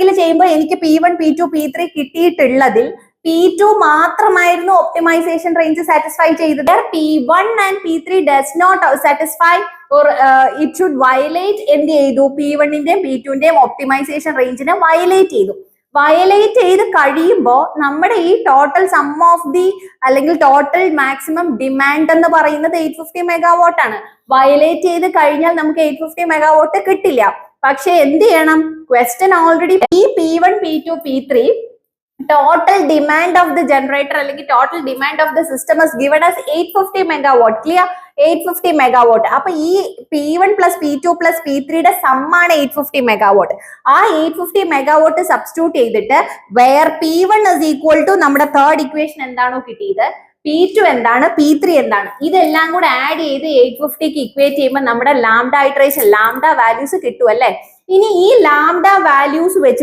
Historical ചെയ്യുമ്പോൾ എനിക്ക് P1, P2, P3 കിട്ടിയിട്ടുള്ളതിൽ P2 മാത്രമായിരുന്നു ഒപ്റ്റിമൈസേഷൻ റേഞ്ച് സാറ്റിസ്ഫൈ ചെയ്തത്. P1 and P3 does not satisfy or it should violate എന്ത് ചെയ്തു? P1ന്റെയും P2ന്റെയും ഒപ്റ്റിമൈസേഷൻ റേഞ്ചിനെ വയലേറ്റ് ചെയ്തു. വയലേറ്റ് ചെയ്ത് കഴിയുമ്പോൾ നമ്മുടെ ഈ ടോട്ടൽ സം ഓഫ് ദി അല്ലെങ്കിൽ ടോട്ടൽ മാക്സിമം ഡിമാൻഡ് എന്ന് പറയുന്നത് 850 മെഗാവാട്ട് ആണ്. വയലേറ്റ് ചെയ്ത് കഴിഞ്ഞാൽ നമുക്ക് 850 മെഗാവാട്ട് കിട്ടില്ല. പക്ഷെ എന്ത് ചെയ്യണം? ക്വസ്റ്റ്യൻ ഓൾറെഡി ഈ P1, P2, P3 total demand of the generator അല്ലെങ്കിൽ total demand of the system is given as 850 megawatt. Clear? 850 megawatt. അപ്പൊ ഈ P1 plus P2 plus P3 യുടെ സം ആണ് 850 megawatt. ആ 850 megawatt സബ്സ്റ്റിറ്റ്യൂട്ട് ചെയ്തിട്ട് where P1 is equal to നമ്മുടെ third equation എന്താണോ കിട്ടിയത്, P2 എന്താണ്, P3 എന്താണ്, ഇതെല്ലാം കൂടെ ആഡ് ചെയ്ത് 850ക്ക് ഇക്വേറ്റ് ചെയ്യുമ്പോൾ നമ്മുടെ ലാംഡ ഇറ്ററേഷൻ ലാംഡ വാല്യൂസ് കിട്ടും അല്ലെ. ഇനി ഈ ലാംഡ വാല്യൂസ് വെച്ച്